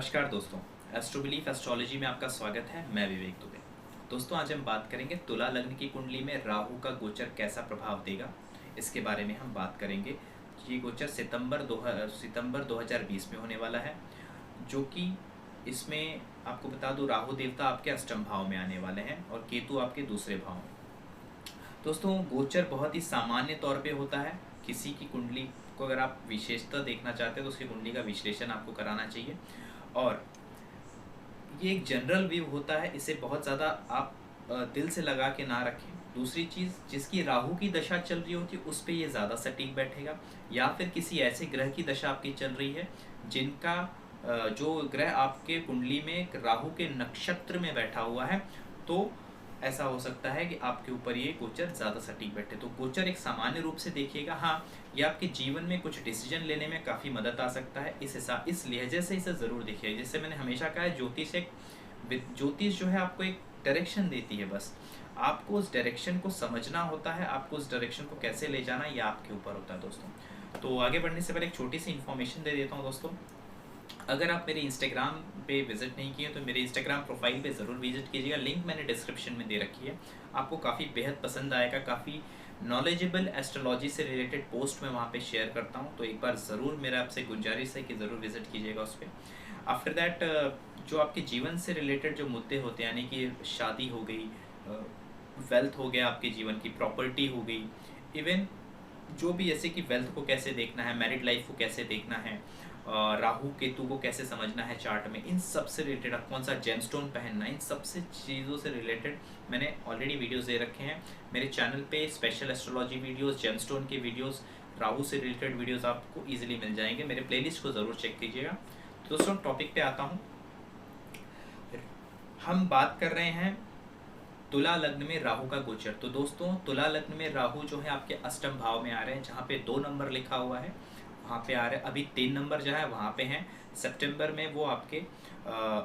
नमस्कार दोस्तों, एस्ट्रोबिलीफ एस्ट्रोलॉजी में आपका स्वागत है। मैं विवेक दुबे। दोस्तों, आज हम बात करेंगे तुला लग्न की कुंडली में राहु का गोचर कैसा प्रभाव देगा, इसके बारे में हम बात करेंगे। ये गोचर सितंबर 2020 में होने वाला है, जो कि इसमें आपको बता दूं राहु देवता आपके अष्टम भाव में आने वाले हैं और केतु आपके दूसरे भाव में। दोस्तों, गोचर बहुत ही सामान्य तौर पे होता है। किसी की कुंडली को अगर आप विशेषता देखना चाहते हैं तो उसकी कुंडली का विश्लेषण आपको कराना चाहिए, और ये एक जनरल व्यू होता है। इसे बहुत ज़्यादा आप दिल से लगा के ना रखें। दूसरी चीज़, जिसकी राहु की दशा चल रही होती है उस पर ये ज़्यादा सटीक बैठेगा, या फिर किसी ऐसे ग्रह की दशा आपकी चल रही है जिनका जो ग्रह आपके कुंडली में राहु के नक्षत्र में बैठा हुआ है, तो ऐसा हो सकता है कि आपके ऊपर ये गोचर ज़्यादा सटीक बैठे। तो गोचर एक सामान्य रूप से देखिएगा। हाँ, ये आपके जीवन में कुछ डिसीजन लेने में काफ़ी मदद आ सकता है। इस लिहाजे से इसे ज़रूर देखिए। जैसे मैंने हमेशा कहा है, ज्योतिष जो है आपको एक डायरेक्शन देती है। बस आपको उस डायरेक्शन को समझना होता है, आपको उस डायरेक्शन को कैसे ले जाना ये आपके ऊपर होता है दोस्तों। तो आगे बढ़ने से पहले एक छोटी सी इन्फॉर्मेशन दे देता हूँ दोस्तों। अगर आप मेरे इंस्टाग्राम पे विजिट नहीं किए तो मेरे इंस्टाग्राम प्रोफाइल पे ज़रूर विजिट कीजिएगा। लिंक मैंने डिस्क्रिप्शन में दे रखी है। आपको काफ़ी बेहद पसंद आएगा। काफ़ी नॉलेजेबल एस्ट्रोलॉजी से रिलेटेड पोस्ट मैं वहाँ पे शेयर करता हूँ, तो एक बार ज़रूर मेरा आपसे गुंजारिश है कि ज़रूर विजिट कीजिएगा उस पर। आफ्टर दैट, जो आपके जीवन से रिलेटेड जो मुद्दे होते हैं, यानी कि शादी हो गई, वेल्थ हो गया, आपके जीवन की प्रॉपर्टी हो गई, इवन जो भी जैसे कि वेल्थ को कैसे देखना है, मैरिड लाइफ को कैसे देखना है, राहु केतु को कैसे समझना है चार्ट में, इन सब से रिलेटेड आप कौन सा जेमस्टोन पहनना है, इन सब से चीज़ों से रिलेटेड मैंने ऑलरेडी वीडियोस दे रखे हैं मेरे चैनल पे। स्पेशल एस्ट्रोलॉजी वीडियोस, जेमस्टोन के वीडियोस, राहु से रिलेटेड वीडियोस आपको इजीली मिल जाएंगे। मेरे प्लेलिस्ट को ज़रूर चेक कीजिएगा। तो दोस्तों, टॉपिक पे आता हूँ। हम बात कर रहे हैं तुला लग्न में राहु का गोचर। तो दोस्तों, तुला लग्न में राहु जो है आपके अष्टम भाव में आ रहे हैं, जहाँ पे 2 नंबर लिखा हुआ है वहाँ पे आ रहे हैं। अभी 3 नंबर जो है वहाँ पे हैं। सितंबर में वो आपके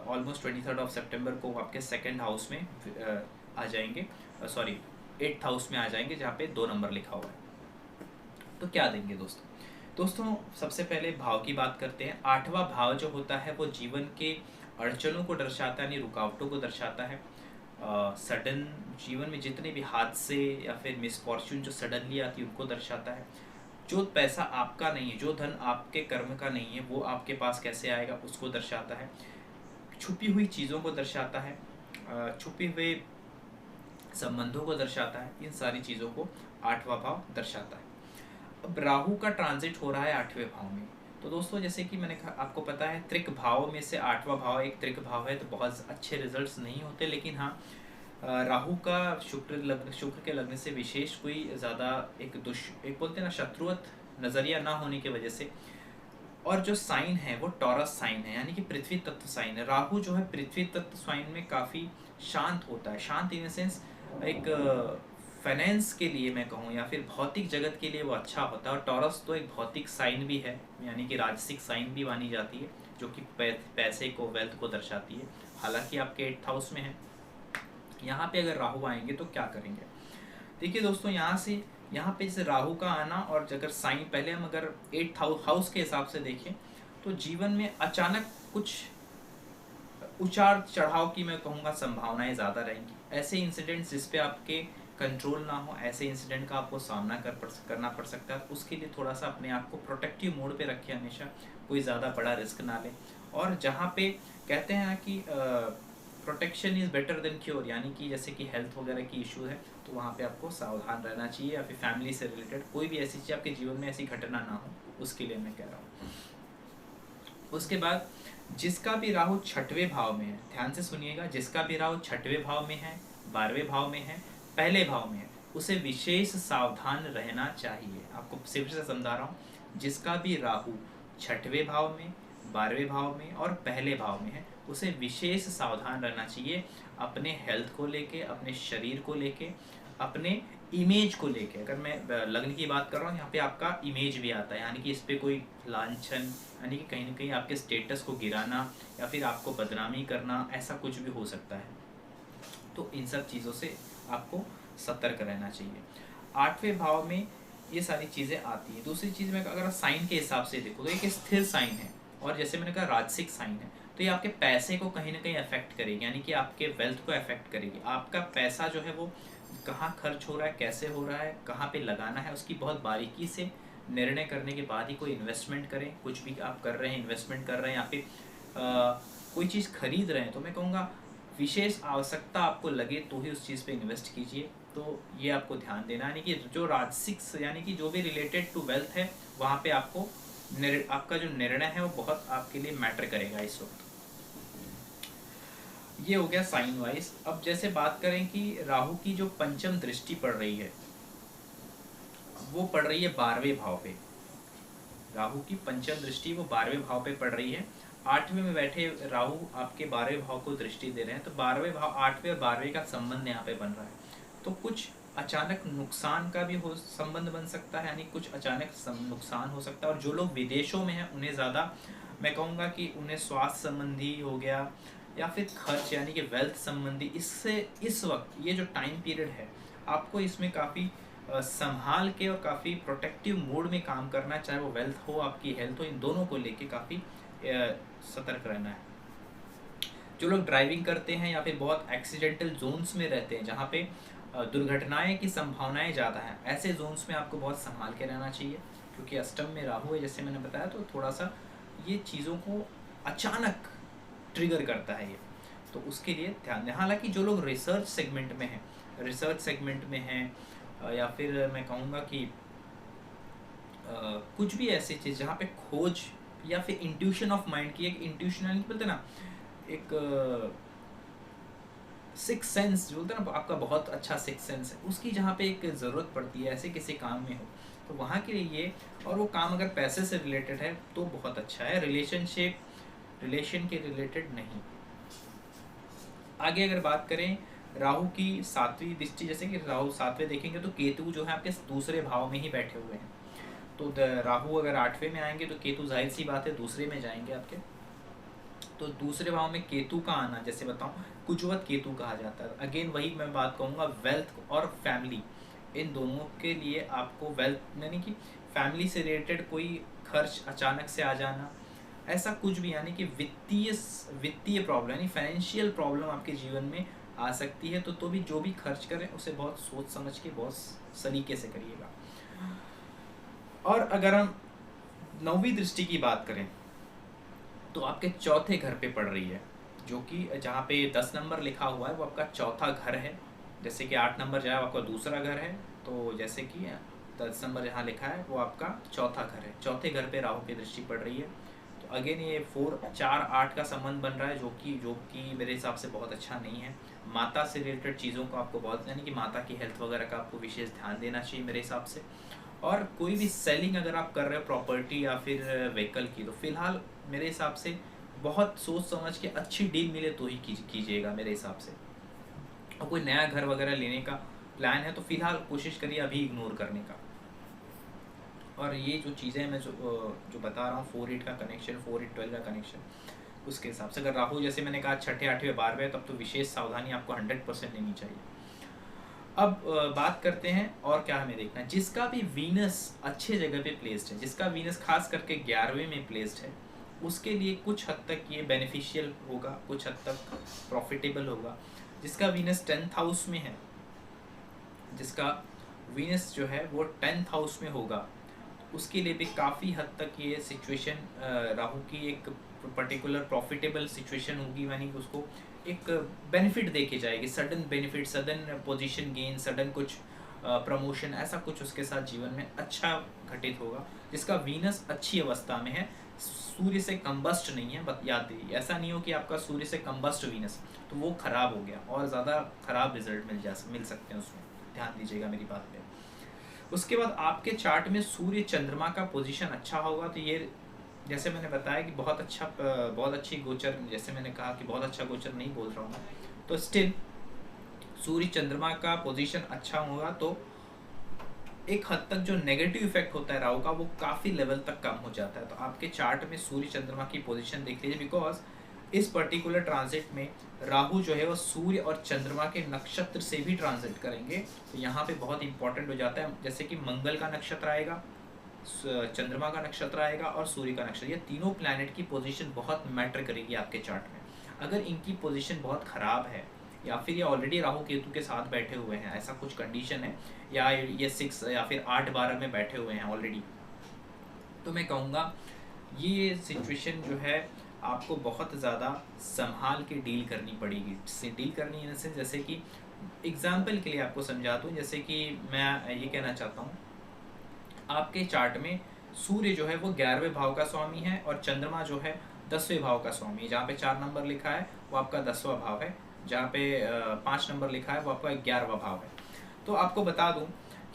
ऑलमोस्ट 23 ऑफ सितंबर को आपके सेकंड हाउस में आ जाएंगे, सॉरी 8th हाउस में आ जाएंगे, जहाँ पे 2 नंबर लिखा हुआ है। तो क्या देंगे दोस्तों, सबसे पहले भाव की बात करते हैं। 8वां भाव जो होता है वो जीवन के अड़चनों को दर्शाता है, यानी रुकावटों को दर्शाता है। सडन जीवन में जितने भी हादसे या फिर मिसफॉर्च्यून जो सडनली आती है उनको दर्शाता है। जो पैसा आपका नहीं है, जो धन आपके कर्म का नहीं है, वो आपके पास कैसे आएगा उसको दर्शाता है। छुपी हुई चीज़ों को दर्शाता है, छुपे हुए संबंधों को दर्शाता है। इन सारी चीज़ों को 8वां भाव दर्शाता है। अब राहु का ट्रांजिट हो रहा है 8वें भाव में। तो दोस्तों, जैसे कि मैंने कहा, आपको पता है त्रिक भाव में से 8वां भाव एक त्रिक भाव है, तो बहुत अच्छे रिजल्ट्स नहीं होते। लेकिन हाँ, राहु का शुक्र के लग्न से विशेष कोई ज़्यादा एक बोलते हैं ना, शत्रुवत नज़रिया ना होने की वजह से, और जो साइन है वो टॉरस साइन है, यानी कि पृथ्वी तत्व साइन है। राहु जो है पृथ्वी तत्व साइन में काफ़ी शांत होता है। शांत इन द सेंस, एक फाइनेंस के लिए मैं कहूँ या फिर भौतिक जगत के लिए वो अच्छा होता है। और टॉरस तो एक भौतिक साइन भी है, यानी कि राजसिक साइन भी मानी जाती है, जो कि पैसे को, वेल्थ को दर्शाती है। हालांकि आपके 8th हाउस में है। यहाँ पे अगर राहु आएंगे तो क्या करेंगे? देखिए दोस्तों, यहाँ पे जैसे राहु का आना, और अगर साइन पहले हम अगर 8th हाउस के हिसाब से देखें तो जीवन में अचानक कुछ उतार चढ़ाव की मैं कहूँगा संभावनाएं ज़्यादा रहेंगी। ऐसे इंसिडेंट्स जिस पे आपके कंट्रोल ना हो, ऐसे इंसिडेंट का आपको सामना करना पड़ सकता है। उसके लिए थोड़ा सा अपने आप को प्रोटेक्टिव मोड पे रखें, हमेशा कोई ज़्यादा बड़ा रिस्क ना लें। और जहाँ पे कहते हैं ना कि protection is better than cure, यानी कि जैसे कि हेल्थ वगैरह की इशू है तो वहाँ पे आपको सावधान रहना चाहिए, या फिर फैमिली से रिलेटेड कोई भी ऐसी चीज़ आपके जीवन में ऐसी घटना ना हो, उसके लिए मैं कह रहा हूँ। उसके बाद, जिसका भी राहु 6वें भाव में है, ध्यान से सुनिएगा, जिसका भी राहु 6वें भाव में है, 12वें भाव में है, पहले भाव में है, उसे विशेष सावधान रहना चाहिए। आपको सिर्फ से समझा रहा हूँ, जिसका भी राहु 6वें भाव में, 12वें भाव में और पहले भाव में है, उसे विशेष सावधान रहना चाहिए। अपने हेल्थ को लेके, अपने शरीर को लेके, अपने इमेज को लेके। अगर मैं लग्न की बात कर रहा हूँ, यहाँ पे आपका इमेज भी आता है, यानी कि इस पर कोई लांछन, यानी कि कहीं ना कहीं आपके स्टेटस को गिराना या फिर आपको बदनामी करना, ऐसा कुछ भी हो सकता है। तो इन सब चीज़ों से आपको सतर्क रहना चाहिए। 8वें भाव में ये सारी चीज़ें आती हैं। दूसरी चीज़ में अगर साइन के हिसाब से देखो तो एक स्थिर साइन है, और जैसे मैंने कहा राजसिक साइन है। तो ये आपके पैसे को कहीं ना कहीं अफेक्ट करेगी, यानी कि आपके वेल्थ को अफेक्ट करेगी। आपका पैसा जो है वो कहाँ खर्च हो रहा है, कैसे हो रहा है, कहाँ पे लगाना है, उसकी बहुत बारीकी से निर्णय करने के बाद ही कोई इन्वेस्टमेंट करें। कुछ भी आप कर रहे हैं, इन्वेस्टमेंट कर रहे हैं या फिर कोई चीज़ खरीद रहे हैं, तो मैं कहूँगा विशेष आवश्यकता आपको लगे तो ही उस चीज़ पे इन्वेस्ट कीजिए। तो ये आपको ध्यान देना, यानी कि जो राजसिक यानी कि जो भी रिलेटेड टू वेल्थ है वहाँ पे आपको आपका जो निर्णय है वो बहुत आपके लिए मैटर करेगा इस वक्त। ये हो गया साइन वाइज। अब जैसे बात करें कि राहु की जो पंचम दृष्टि पड़ रही है वो पड़ रही है 12वें भाव पे। राहु की पंचम दृष्टि वो 12वें भाव पे पड़ रही है। 8वें में बैठे राहु आपके 12वें भाव को दृष्टि दे रहे हैं, तो 12वें भाव 8वें और 12वें का संबंध यहाँ पे बन रहा है। तो कुछ अचानक नुकसान का भी हो संबंध बन सकता है, यानी कुछ अचानक नुकसान हो सकता है। और जो लोग विदेशों में हैं उन्हें ज़्यादा मैं कहूँगा कि उन्हें स्वास्थ्य संबंधी हो गया या फिर खर्च यानी कि वेल्थ संबंधी, इससे इस वक्त ये जो टाइम पीरियड है आपको इसमें काफ़ी संभाल के और काफ़ी प्रोटेक्टिव मोड में काम करना, चाहे वो वेल्थ हो आपकी हेल्थ हो, इन दोनों को लेके काफ़ी सतर्क रहना है। जो लोग ड्राइविंग करते हैं या फिर बहुत एक्सीडेंटल जोन्स में रहते हैं जहाँ पे दुर्घटनाएं की संभावनाएं ज़्यादा हैं, ऐसे जोन्स में आपको बहुत संभाल के रहना चाहिए, क्योंकि अष्टम में राहु है जैसे मैंने बताया, तो थोड़ा सा ये चीज़ों को अचानक ट्रिगर करता है ये, तो उसके लिए ध्यान दें। हालांकि जो लोग रिसर्च सेगमेंट में हैं, या फिर मैं कहूँगा कि कुछ भी ऐसी चीज़ जहाँ पे खोज या फिर इंट्यूशन ऑफ माइंड की, एक इंट्यूशन नहीं बोलते ना, एक सिक्स सेंस जो बोलते हैं ना, आपका बहुत अच्छा सिक्स सेंस है, उसकी जहाँ पे एक ज़रूरत पड़ती है ऐसे किसी काम में हो, तो वहाँ के लिए, और वो काम अगर पैसे से रिलेटेड है तो बहुत अच्छा है, रिलेशन के रिलेटेड नहीं। आगे अगर बात करें राहु की 7वीं दृष्टि, जैसे कि राहु 7वें देखेंगे तो केतु जो है आपके दूसरे भाव में ही बैठे हुए हैं। तो राहु अगर 8वें में आएंगे तो केतु जाहिर सी बात है दूसरे में जाएंगे आपके। तो दूसरे भाव में केतु का आना, जैसे बताऊं, कुजवत केतु कहा जाता है। अगेन वही मैं बात कहूँगा, वेल्थ और फैमिली, इन दोनों के लिए आपको वेल्थ यानी कि फैमिली से रिलेटेड कोई खर्च अचानक से आ जाना, ऐसा कुछ भी, यानी कि वित्तीय प्रॉब्लम यानी फाइनेंशियल प्रॉब्लम आपके जीवन में आ सकती है। तो भी जो भी खर्च करें उसे बहुत सोच समझ के, बहुत सलीके से करिएगा। और अगर हम 9वीं दृष्टि की बात करें तो आपके चौथे घर पे पड़ रही है, जो कि जहाँ पे 10 नंबर लिखा हुआ है वो आपका चौथा घर है। जैसे कि 8 नंबर जो है आपका दूसरा घर है, तो जैसे कि 10 नंबर जहाँ लिखा है वो आपका चौथा घर है। चौथे घर पे राहु की दृष्टि पड़ रही है, तो अगेन ये 4-8 का संबंध बन रहा है, जो कि मेरे हिसाब से बहुत अच्छा नहीं है। माता से रिलेटेड चीज़ों को आपको बहुत, यानी कि माता की हेल्थ वगैरह का आपको विशेष ध्यान देना चाहिए मेरे हिसाब से। और कोई भी सेलिंग अगर आप कर रहे हो प्रॉपर्टी या फिर व्हीकल की, तो फिलहाल मेरे हिसाब से बहुत सोच समझ के अच्छी डील मिले तो ही कीजिएगा मेरे हिसाब से। और कोई नया घर वगैरह लेने का प्लान है तो फिलहाल कोशिश करिए अभी इग्नोर करने का। और ये जो चीज़ें मैं जो बता रहा हूँ, 4-8 का कनेक्शन, 4-8-12 का कनेक्शन, उसके हिसाब से अगर राहु जैसे मैंने कहा 6ठे 8वें 12वें, तब तो विशेष सावधानी आपको 100% लेनी चाहिए। अब बात करते हैं और क्या हमें देखना है। जिसका भी वीनस अच्छे जगह पे प्लेस्ड है, जिसका वीनस खास करके 11वें में प्लेस्ड है, उसके लिए कुछ हद तक ये बेनिफिशियल होगा, कुछ हद तक प्रॉफिटेबल होगा। जिसका वीनस 10th हाउस में है, जिसका वीनस जो है वो 10th हाउस में होगा, उसके लिए भी काफ़ी हद तक ये सिचुएशन राहु की एक पर्टिकुलर प्रॉफिटेबल सिचुएशन होगी, यानी कि उसको एक बेनिफिट दे के जाएगी, sudden benefit, sudden position gain, sudden कुछ प्रमोशन, ऐसा कुछ उसके साथ जीवन में अच्छा घटित होगा। जिसका वीनस अच्छी अवस्था में है, सूर्य से कंबस्ट नहीं है, याद दीजिए, ऐसा नहीं हो कि आपका सूर्य से कंबस्ट वीनस, तो वो खराब हो गया और ज़्यादा खराब रिजल्ट मिल सकते हैं उसमें, ध्यान दीजिएगा मेरी बात पे। उसके बाद आपके चार्ट में सूर्य चंद्रमा का पोजीशन अच्छा होगा, तो ये जैसे मैंने बताया कि बहुत अच्छी गोचर, जैसे मैंने कहा कि बहुत अच्छा गोचर नहीं बोल रहा हूँ मैं, तो स्टिल सूर्य चंद्रमा का पोजीशन अच्छा होगा, तो एक हद तक जो नेगेटिव इफेक्ट होता है राहु का वो काफ़ी लेवल तक कम हो जाता है। तो आपके चार्ट में सूर्य चंद्रमा की पोजीशन देख लीजिए, बिकॉज इस पर्टिकुलर ट्रांजिट में राहु जो है वो सूर्य और चंद्रमा के नक्षत्र से भी ट्रांजिट करेंगे, तो यहाँ पे बहुत इंपॉर्टेंट हो जाता है। जैसे कि मंगल का नक्षत्र आएगा, चंद्रमा का नक्षत्र आएगा और सूर्य का नक्षत्र। ये तीनों प्लैनेट की पोजीशन बहुत मैटर करेगी आपके चार्ट में। अगर इनकी पोजीशन बहुत ख़राब है या फिर ये ऑलरेडी राहु केतु के साथ बैठे हुए हैं, ऐसा कुछ कंडीशन है, या ये 6 या फिर 8-12 में बैठे हुए हैं ऑलरेडी, तो मैं कहूँगा ये सिचुएशन जो है आपको बहुत ज़्यादा संभाल के डील करनी पड़ेगी। डील करनी इन से, जैसे कि एग्जाम्पल के लिए आपको समझा दूँ, जैसे कि मैं ये कहना चाहता हूँ, आपके चार्ट में सूर्य जो है वो 11वें भाव का स्वामी है और चंद्रमा जो है 10वें भाव का स्वामी है। जहाँ पे 4 नंबर लिखा है वो आपका 10वां भाव है, जहाँ पे 5 नंबर लिखा है वो आपका 11वां भाव है। तो आपको बता दूं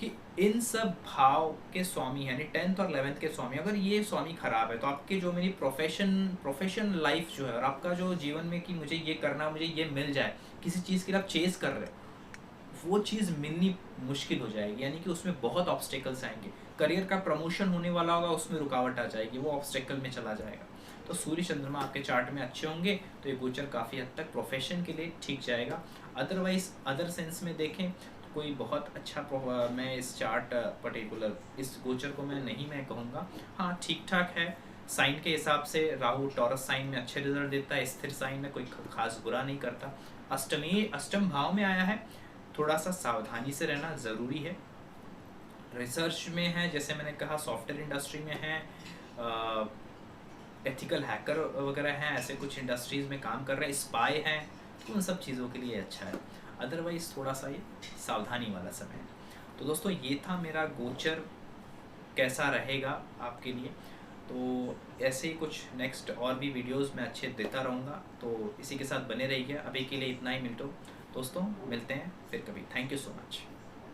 कि इन सब भाव के स्वामी यानी 10th और 11th के स्वामी, अगर ये स्वामी खराब है तो आपके जो मेरी प्रोफेशन लाइफ जो है और आपका जो जीवन में कि मुझे ये करना, मुझे ये मिल जाए, किसी चीज़ के लिए आप चेस कर रहे हो, वो चीज़ मिलनी मुश्किल हो जाएगी, यानी कि उसमें बहुत ऑब्स्टेकल्स आएंगे। करियर का प्रमोशन होने वाला होगा, उसमें रुकावट आ जाएगी, वो ऑब्स्टेकल में चला जाएगा। तो सूर्य चंद्रमा आपके चार्ट में अच्छे होंगे तो ये गोचर काफ़ी हद तक प्रोफेशन के लिए ठीक जाएगा। अदरवाइज अदर सेंस में देखें तो कोई बहुत अच्छा मैं इस चार्ट पर्टिकुलर इस गोचर को मैं कहूँगा। हाँ, ठीक ठाक है। साइन के हिसाब से राहु टॉरस साइन में अच्छे रिजल्ट देता है, स्थिर साइन में कोई खास बुरा नहीं करता। अष्टम भाव में आया है, थोड़ा सा सावधानी से रहना ज़रूरी है। रिसर्च में है, जैसे मैंने कहा, सॉफ्टवेयर इंडस्ट्री में है, एथिकल हैकर वगैरह हैं, ऐसे कुछ इंडस्ट्रीज़ में काम कर रहे हैं, स्पाई हैं, तो उन सब चीज़ों के लिए अच्छा है। अदरवाइज़ थोड़ा सा ये सावधानी वाला समय है। तो दोस्तों ये था मेरा गोचर कैसा रहेगा आपके लिए। तो ऐसे ही कुछ नेक्स्ट और भी वीडियोस मैं अच्छे देता रहूँगा, तो इसी के साथ बने रहिए। अभी के लिए इतना ही। दोस्तों मिलते हैं फिर कभी। Thank you so much.